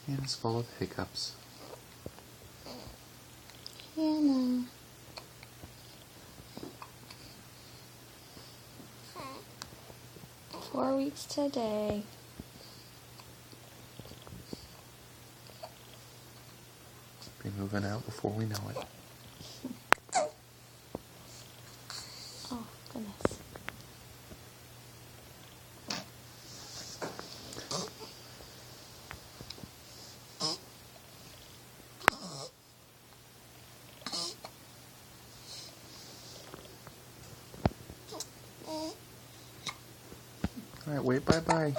Hannah's full of hiccups. Hannah. 4 weeks today. Be moving out before we know it. Oh, goodness. Alright, wait, bye-bye.